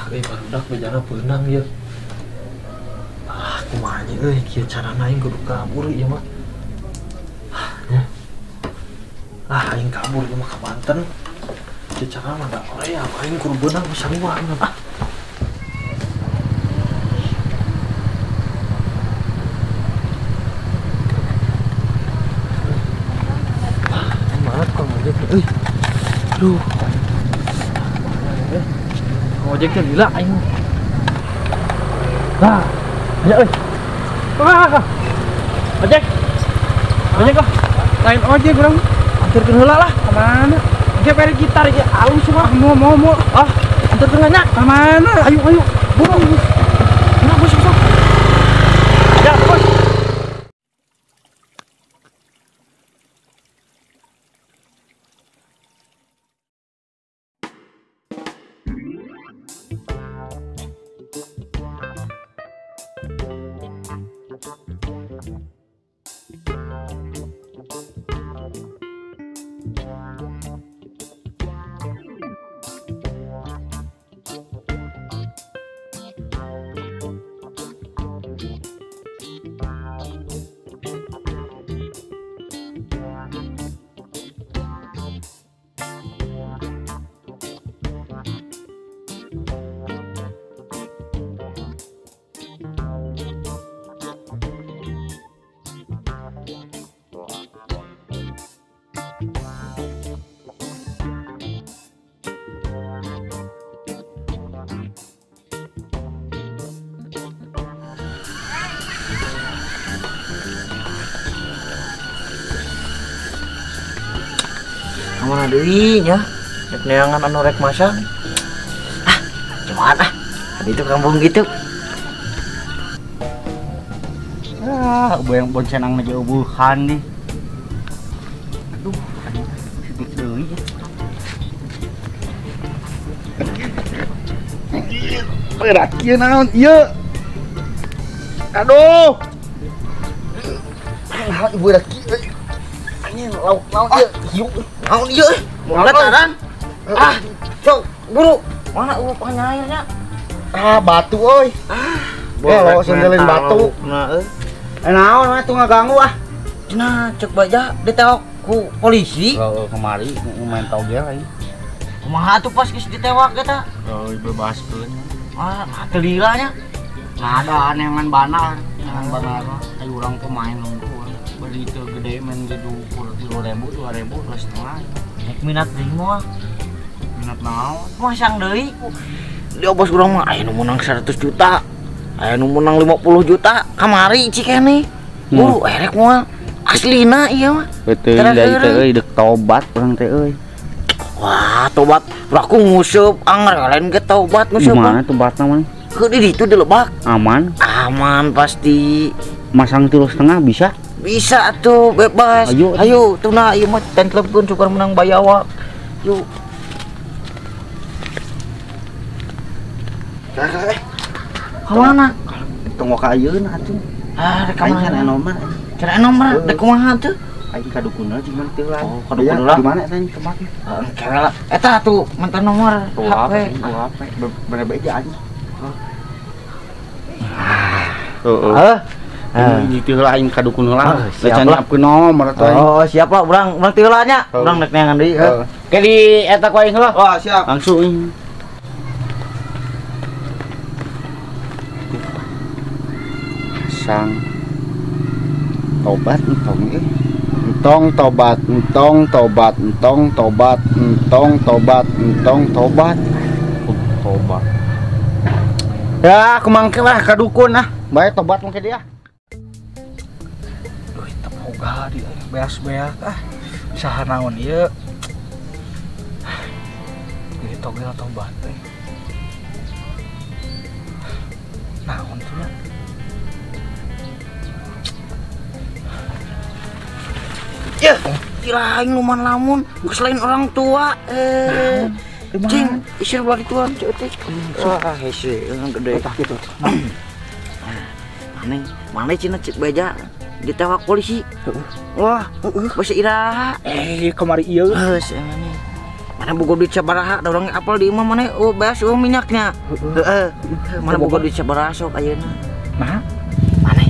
barudak bejana beunang ya. Kumaha nya euy kieu carana aing kudu kabur ieu mah. Aing kabur ieu mah ka Banten. Kieu carana mah da Korea, aing kudu beunang bisa luar mah. Maret kok ngojek euy. Aduh. Ngojek teh lila aing. Ayo euy. Ojek. Ojek kok. Lain ojek urang. Anterkeun heula lah. Ka mana? Ge bere gitar ge alus mah. Mau. Anterkeun nya. Ka mana? Ayo. Buru. Nah, bos. Ya, bos. Mana deui nya? Rek neangan anu rek masang. Cuman itu kampung gitu. Yang boncenang aja ubuhan nih. Aduh, sibuk deui. Berat kieu naon ieu? Aduh. Ibu berat kieu. Anjing lauk naon ieu? Hiu. Naon ieu? Mulataran. Cok, buru. Mana penyairnya? Batu euy. Lo sendelin batu. Naon mah tuh ngaganggu Cenah cek baja ditewak ku polisi. Kemari main togel aing. Kumaha atuh pas geus ditewak eta? Bebaskeun. Teu lilanya. Nah ada anengan banar. Anengan banar mah aya urang pemain nunggu. Beli teu gede main gitu 10.000, 2.000, 2,5. Nek minat deui moal. Minat naon? Masang deui ku. Dia bos urang mah aya nu menang 100 juta. Aya nu menang 50 juta. Kamari cikene. Erek moal. Aslina ieu mah. Betul deui teh euy deuk tobat urang teh euy. Wah, tobat. Aku nguseup anggar lain ge tobat nguseup. Gimana tobatna mah? Ke di ditu di Lebak. Aman? Aman pasti. Masang 3,5 bisa? Bisa tuh bebas. Ayo tuna ieu mah tengklepkeun super menang bayawa. Yuk. Kamana? Tunggu ka ayeuna atuh. Rek kamana nomor. Cara nomor rek kumaha tuh? Aing kadukunna jeung teu lah. Oh, kadukunna. Di mana teh tempat? Kewela. Eta tuh mantan nomor HP. Bener beja aja. Ini teu lah aing kadukunna lah. Can nyiapkeun nomor atuh aing. Oh, siap lah urang teu lah nya. Urang rek neangan deui. Ke di eta ku aing heula. Oh, siap. Langsung aing. Sang tobat entong tobat. Ya aku mangke lah kadukun bae tobat mangke dia. Duh teu boga di beas-beas saha naon ieu. Ieu togel tobat teh. Naon tuh nya? Ya, tiraing luman lamun, selain orang tua. Cing, isir balik tuan, cetek. Wah, hese, gede. Gitu. Mana cina cek beja ditewak polisi. Wah, basa iraha. Kemari ieu. Heus, ini. Mana boga duit sabaraha da urang apal di imah mana beas minyaknya. Heeh. Mana boga duit sabaraha sok ayeuna. Nah, Mana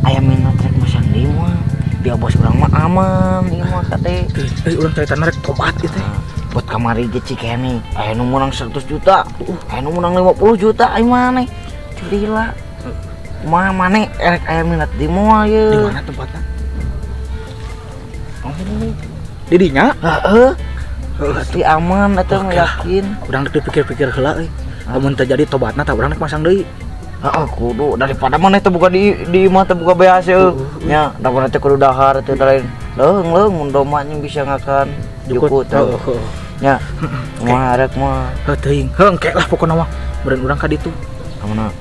aya minat rek masang di imah. Dia bos urang mah aman ieu mah kate. urang caritan rek tobat ieu teh. Buat kamari ge Cikeni, aya nu menang 100 juta, aya nu menang 50 juta ai maneh. Gila. Kumaha maneh erek aya minat di moal Di ye. mana tempatnya? Oh, di dinya? Heeh. Pasti aman eta mah yakin. Urang rek dipikir-pikir heula euy. Lamun teu jadi tobatna tah urang rek masang deui. Heeh, kudu daripada maneh teh buka di imah teh buka beas ye. Nya, daripada teh kudu dahar teh lain. Leung mun domah nya bisa ngakan jukut. Nya, mah rek mah. Heuh teuing. Heuh engke lah pokona mah. Beureun urang ka ditu. Kamana?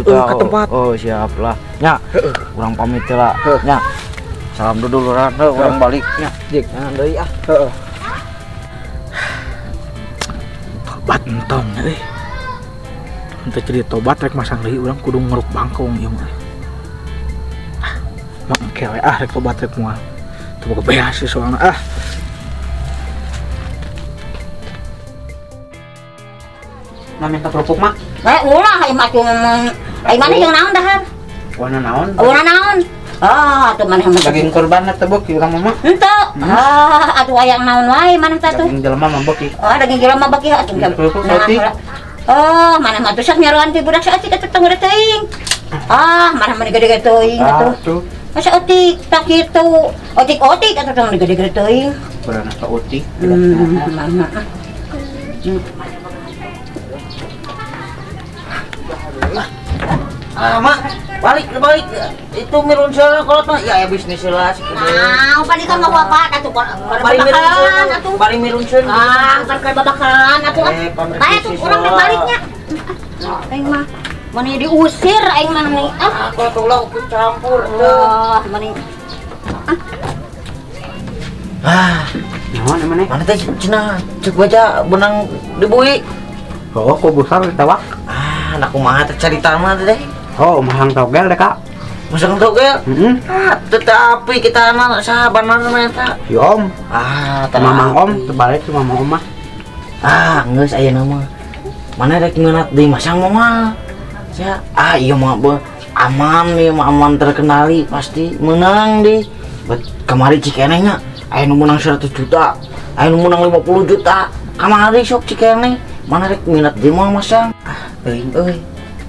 Ka tempat. Oh, siap lah. Nya, urang pamit teh lah. Nya. Salam dulu urang, urang balik nya. Jik. Nya deui ah. Heeh. Tobat entong euy. Untuk jadi tobat rek masang deui urang kudu ngeruk bangkong ieu mah. Mah engke we rek tobat rek moal. Teu boga beas sih soalna minta kerupuk mak. Ulah ai mah cuma ai mana yang naon dahar? Warna naon? Warna naon? Atuh maneh mah Daging korban teh beuki urang mah. henteu. Atuh aya naon wae maneh teh tuh. Daging jelema mah beuki. Daging jelema bagi atuh. Kerupuk roti. Maneh mah tuh sak nyaruan ti budak saeutik atuh tong teuing. Maneh mah gede-gede teuing atuh. Tuh. Masa otik tak kitu. Otik-otik atuh tong gede-gede teuing. Berana ka uti. Mana? Mak, balik. Itu mirun salah kalau tah ya bisnis lah sih. Upadi kan mau apa atuh Bari mirun atuh. Bari mirun seun. Kan babakalan atuh. Taya tuh urang teh baliknya. Aing mah mani diusir aing mah nih. Kalau tuh lah aku campur. Mani. Naon emane? Mana teh cenah cek baca benang dibui. Oh, kok besar ditawak. Anak kumaha teh carita mah teh. Oh, mahang togel deh kak. Masang togel. Tetapi kita anak sahabat mana eta. Si om. Mamang om, terbalik si mamang om mah. Geus aya nama. Mana rek minat di masang mah. Sia, iya mah aman nih, aman terkenali pasti menang di. Kamari Cikene nya aya nu menang 100 juta, aya nu menang 50 juta. Kamari sok Cikene. Mana rek minat di mah masang. Teuing euy.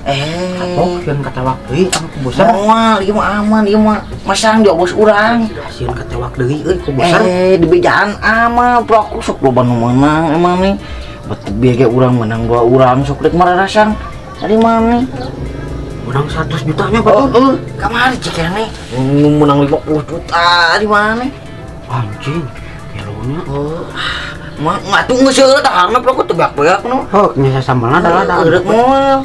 Sieun katawak deui anu ku besar. Moal ieu mah aman, ieu mah masang di bos urang. Sieun katawak deui euy ku besar. Di bejaan amal pelaku sok loba nu menang emang nih. Betul biaya urang menang 2 urang sok rek mararasang. Dari mana? Menang 100 jutanya betul. Kamari Cikene menang 50 juta di mana? Anjing. Kilonya. Mak tunggu seueur tah harna pelaku teu beak-beak nu. Nya sasambalna adalah Rek moal.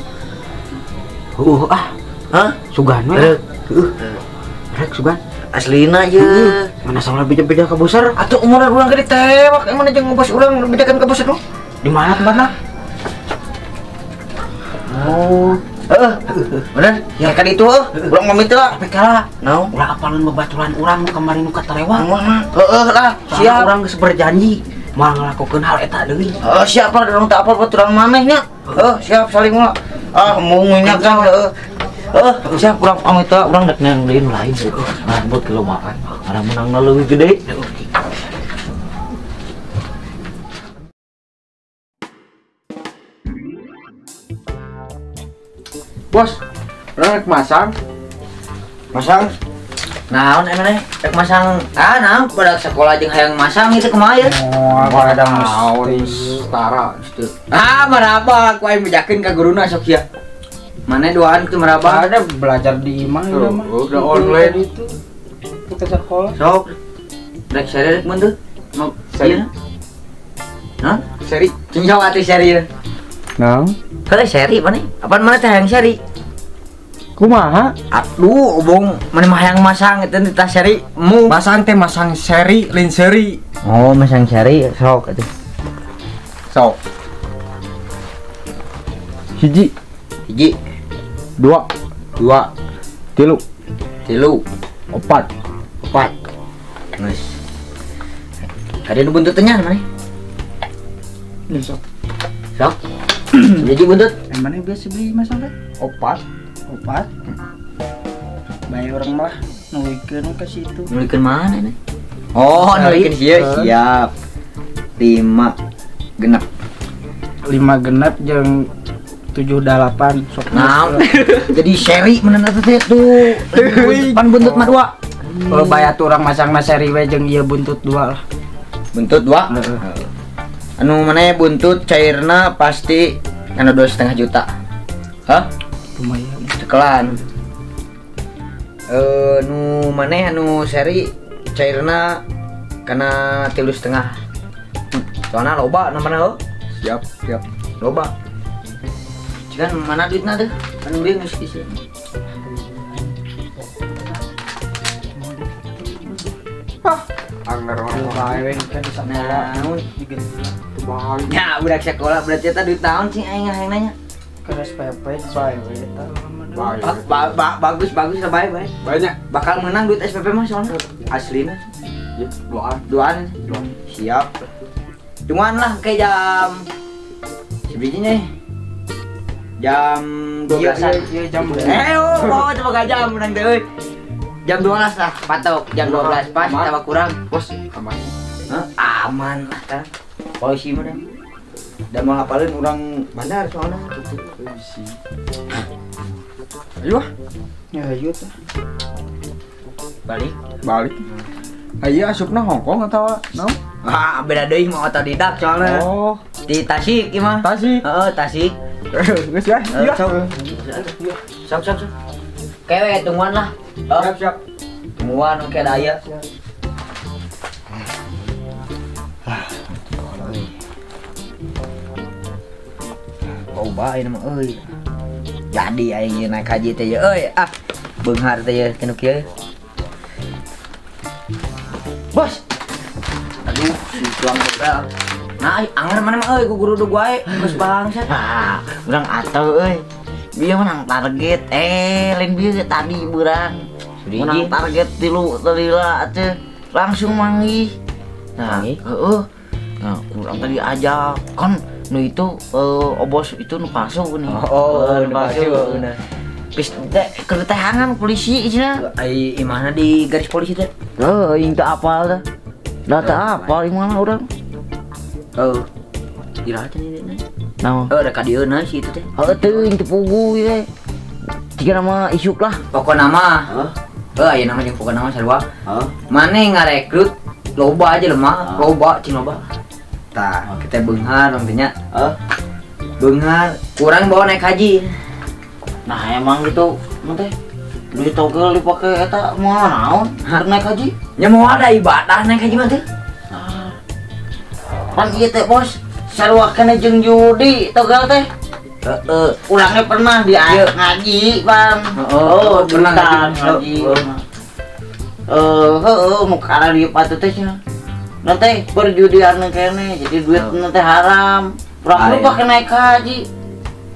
Sugan we. Rek sugan. Aslina ye. Mana salah beda-beda ka besar. Atuh umuran urang ge ditewak emang jeung ngobas urang bedakan ka besar nu. Di mana tempatna? Bener? Ya kan itu urang pamit lah. Tapi kala Naon? ulah apalun babaturan urang nu kamari nu katarewang. Lah, Siap urang geus berjanji moal ngalakokeun hal eta deui. Siap lah urang teu apal baturan manehnya. Siap saling mah. Mau nginyakan siap urang pamit lah, urang dek nang lain lain. Buat kilo makan. Ada menangna leuwih gede. Bos, urang rek masang. Masang. Naon emane rek masang. Naon pada sekolah jeung hayang masang itu kumaha ye? Ada naon setara gitu. Maraba aku aing bejakeun ka guruna sok ya. Mana doaan itu maraba? Ada belajar di imah ya mah. Udah online itu. Kita sekolah. Sok. Rek sare rek mun teu. Mau Sari. Hah? Seri, cinjau ati seri. Nah, Kalau seri mana? Apaan mana teh yang seri? kumaha? Aduh, obong mana mah yang masang itu di tas seri mu. Masang teh masang seri, lin seri. Oh, masang seri sok atuh. Sok. Hiji, Hiji, 2, 2, 3, 3, 4. 4. Geus. Ada nu buntutnya mana? Nih sok. Sok. Jadi buntut. Yang mana biasa beli masalah? Opat. Bayar orang mah nuikeun ke situ. Nulikeun mana ini? Oh, nulikeun siap. 5 genep. 5 genep jeung 78 sok. Nah, jadi seri menan teh tuh. Pan buntut mah 2. Oh, bayar tuh orang masang seri we jeung ieu buntut 2 lah. Buntut 2. Anu mana buntut cairna pasti anu 2,5 juta. Hah? Lumayan. Cekelan. Nu mana anu seri cairna kana 3,5. Soalnya loba namanya lo. Siap. Loba. Cikan mana duitna tuh? Kan beli geus di sini. Anggar orang bae kan di sana. Naon? Bae. Ya, budak sekolah berarti eta duit tahun sih aing nanya. Keras pepet bae we eta. Bagus lah baik. Banyak. Bakal menang duit SPP mah soalnya aslina. Ya, Duaan. Siap. Cuman lah kayak jam sebenarnya jam 12-an. Iya jam Coba gak jam menang deh euy. Jam 12 lah, patok jam 12 pas tambah kurang. Bos, aman. Hah? Aman lah kan. Polisi mah dah. Dan mau ngapalin orang bandar soalnya. Ayo. Ya ayo tah. Balik. Ayo asupna Hongkong atau naon? Ah, beda deui mah otodidak soalnya. Oh, Di Tasik ieu mah. Tasik. Heeh, Tasik. Geus ya. Iya. Sok. Kewe tungguan lah. Oh, Siap. tungguan oke daya. Oh, bae nama euy. Jadi aing naik haji teh ya euy. Beunghar teh ya kanu kieu. Bos. Aduh, si tuang bebel. Nah, anger mana mah euy ku guru du wae. Geus bangsat. Urang atuh euy. Bieu menang target. Lain bieu tadi beurang. Menang target 3 lila atuh. Langsung manggih. Nah, heeh. Nah, kurang tadi ajak kan nu itu obos itu nu palsu nih. Nu palsu. Geus teh keur tehangan polisi cenah. Ai imahna di garis polisi teh. Aing teu apal teh. Da teu apal imahna urang. Oh. Iraha teh ini. Naon? Oh, da ka dieuna si itu teh. Heuh teuing teu pugu we. Jika nama isuk lah. Pokona mah. Aya nama jeung pokona mah sarua. Mane ngarekrut loba aja lemah, loba cing loba. Tah, kita beunghar nantinya. Beunghar kurang bawa naik haji. Nah emang gitu, teh duit togel dipake eta moal naon? Naik haji? Nya mau ada ibadah naik haji mah teh. Pan ieu teh bos, sarua kena jeung judi togel teh. Urangnya pernah di ngaji, Bang. Pernah ngaji. Nu kana di patut teh cenah. Nanti perjudian kene, jadi duit nanti haram. Urang lu pake naik haji.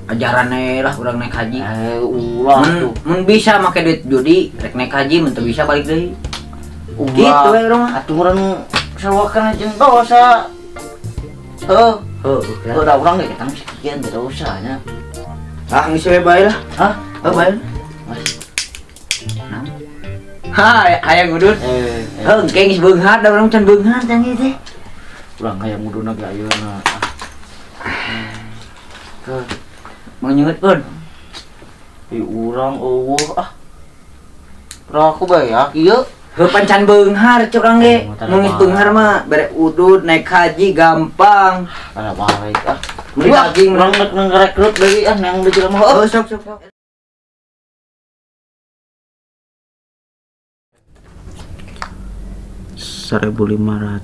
Ajarannya lah urang naik haji. Ulah tuh. Mun bisa make duit judi, rek naik haji mun teu bisa balik deui. Ulah. Gitu we urang mah. Atuh urang sarua kena jeung dosa. Udah urang ge kita sekian teh dosanya. Geus we bae lah. Bae. Hayang ngudun. Engke geus beunghar da urang can beunghar teh teh. Urang hayang nguduna ge ayeuna. Mau nyeungeutkeun. Urang eueuh Urang aku bayak ieu. Heuh pancan beunghar cek urang ge. Mun geus beunghar mah bare udud naik haji gampang. Kana balik Beli daging urang ngerekrut deui yang di jelema. Sok. 1.500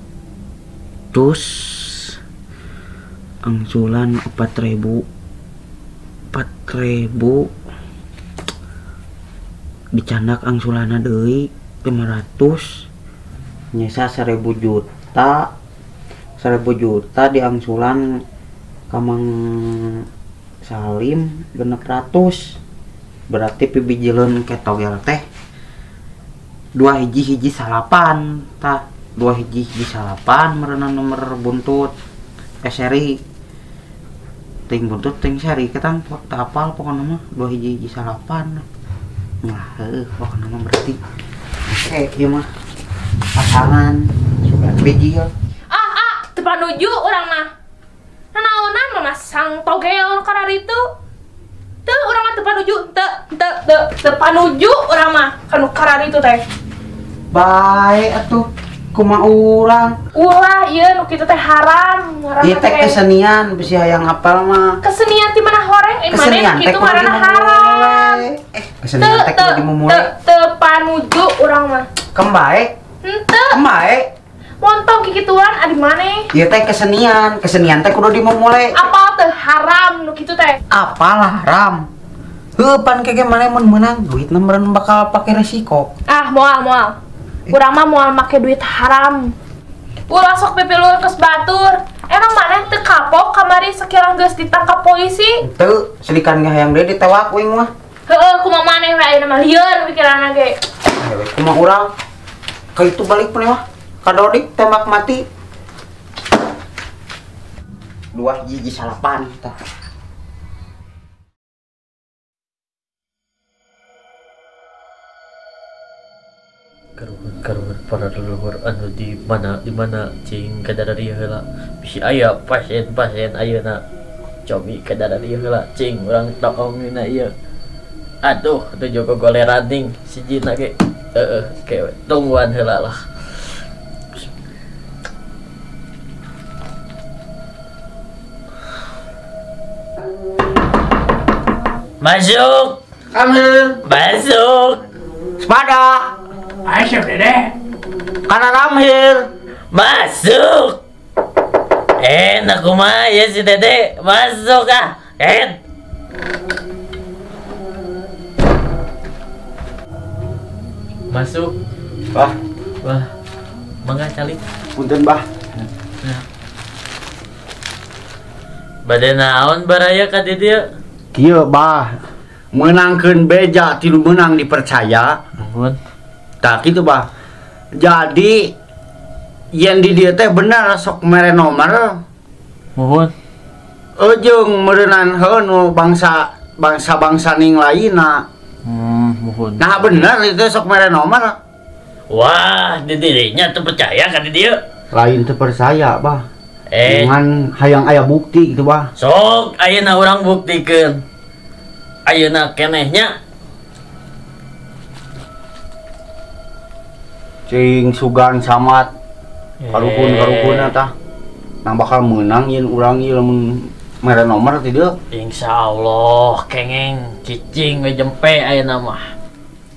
angsulan 4.000 dicandak angsulana deui 500 nyesa 1.000 juta di angsulan Kamang Salim 600 berarti pibijileun ketogel teh 2 hiji salapan tah 2 hiji salapan merenang nomor buntut seri ting buntut ting seri ketang waktu apal pokoknya mah 2 hiji salapan. Nah, pokoknya mah berarti ieu mah pasangan sudah biji ya. Tepan nuju orang mah. Nanaonan mah masang togel karena itu. Teu urang mah tepan nuju tepan nuju urang mah kanu karena itu teh. Baik atuh kumaha urang. Ulah ieu nu kitu teh haram. Ieu teh kesenian bisi hayang hafal mah. Kesenian ti mana horeng Kesenian teh kitu ngaranna haram. Kesenian teh kudu dimulai. Tepan nuju urang mah. Kembae. Henteu. Kembae. Montong kikituan adi maneh. Ieu teh kesenian teh kudu dimulai. Apal teh haram nu kitu teh. Apalah haram. Heuh pan kege maneh mun meunang duitna meureun bakal pake resiko. Moal. Urang mah moal make duit haram. Ulah sok pipilur keus batur. Emang maneh teu kapok kamari sekirang geus ditangkap polisi? Teu, selikan ge hayang deui ditewak wing mah. Heeh, kumaha maneh we ayeuna mah lieur pikiranna ge. Kumaha urang? Ka itu balik pun mah. Kadodik tembak mati. 2 hiji salapan tah. Karuhun para leluhur anu di mana cing kadadari heula bisi aya pasien ayeuna cobi kadadari heula cing urang taongina ieu aduh teu jogo goleran ning sijina ge kewe tungguan heula lah masuk Sepada. Ayo dede. Kana ramhir. masuk enak kumaha ya si dede masuk masuk Bah, wah mangga calik punten bah. bade naon baraya ka di dieu Kieu bah. Menangkeun beja tilu menang dipercaya. nuhun Tak gitu bah. Jadi yang di dia teh benar sok mere nomor. nuhun Jeung meureunnan nu bangsa ning lainna. nuhun Nah bener itu sok mere nomor. wah di dirinya tuh percaya ka di dieu Lain teu percaya bah. Dengan hayang aya bukti gitu bah. sok ayeuna urang buktikeun ayeuna kenehnya Cing sugan samat karukun tah. Nang bakal menang yen urang ieu lamun mere nomor ti dieu. insyaallah kengeng cicing we jempe ayeuna mah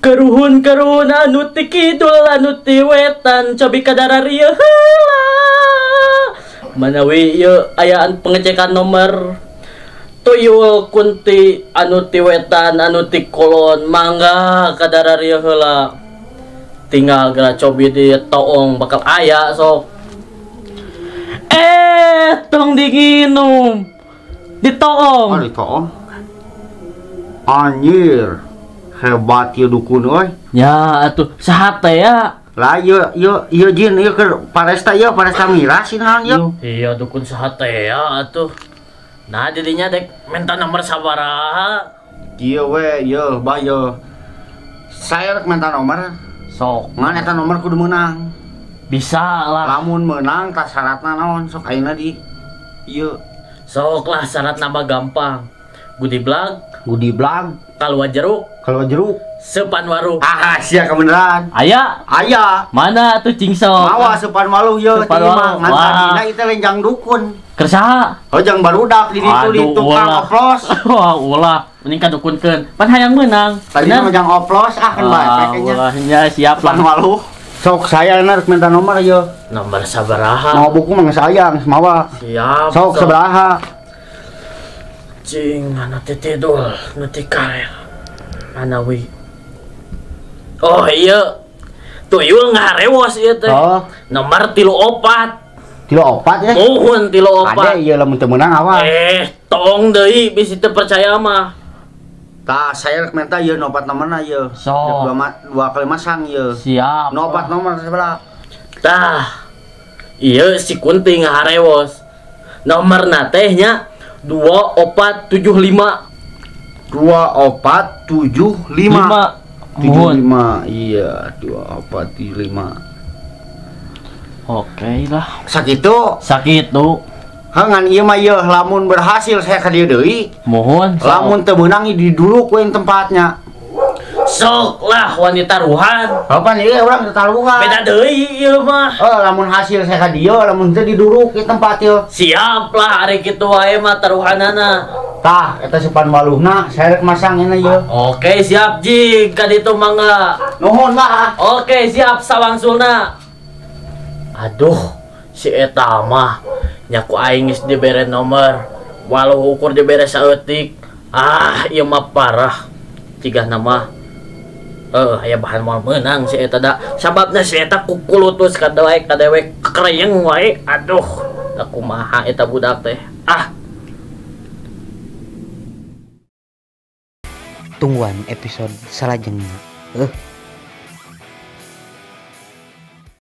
karuhun anu ti kidul anu ti wetan cobi kadararieu heula manawi ieu ayaan pengecekan nomor tuyul kunti anu ti wetan anu ti kulon mangga kadararieu heula tinggal geura cobi di toong bakal aya sok tong diginum di toong Toong. Anjir. Hebat ieu dukun euy. ya atuh saha teh ya Lah ieu jin ieu keur paresta miras naon ieu. iya dukun saha teh ya atuh nah jadinya dek minta nomor sabaraha Ieu we ieu bah ieu. Saya rek minta nomor. sok Ngan eta nomor kudu menang. bisa lah Lamun menang tah syaratna naon sok ayeuna di ieu. sok lah syarat nama gampang gudi blag Gudi blag kalua jeruk kalau jeruk. sepan waru Sia kebeneran. aya Aya. mana tuh cingsok Mawa sepan waluh ieu Sepan ti mah waluh. ngan Wah. tadina ieu teh lenjang dukun. kersaha Hojang barudak di ditu di tukang oplos. wah ulah mending kadukunkeun pan hayang menang Tadina mah jang oplos kan bae pekenya. ulah nya siap Sepan lah waluh. Sok saya rek minta nomor ieu. nomor sabaraha Mau buku mah sayang mawa. siap Sok sabaraha. cing mana tidul nanti karel mana wi oh iya tuyul ngarewas ieu teh Oh, nomor 34 kilo 4 ya. mohon 34 Ada ieu lamun teu meunang awas. tong deui bisi teu percaya mah Tah saya rek minta ieu nopat nomorna ieu. Sok. Dua kali masang ieu. siap Nopat nomor sebelah. tah iya si kunti ngaharewos nomor teh nya 2475. 2475. 5. 75. Iya, 2475. Oke lah. Sakitu. Sakitu. Hangan ieu mah ieu lamun berhasil saya ka dieu deui. Mohon. Lamun teu meunang didulu ku yang tempatnya. Sok lah wanita ruhan. Apa nih urang teu taluhan. Beda deui ieu mah. Lamun hasil saya ka dieu lamun teu didulu ke tempat ieu. Siap lah ari kitu wae mah taruhanana. Tah eta supan waluhna saya rek masang ini ieu. Oke, siap jing ka ditu mangga. Nuhun lah. Oke, siap sawangsulna. Aduh, si eta mah nyaku aing geus dibere nomor. Walau ukur dibere saeutik. Ieu mah parah. Cigah nama aya bahan moal meunang si eta da. Sababna si eta kukulutus ka dewek kekreyeng wae. Aduh, da kumaha eta budak teh. Tungguan episode salajengna.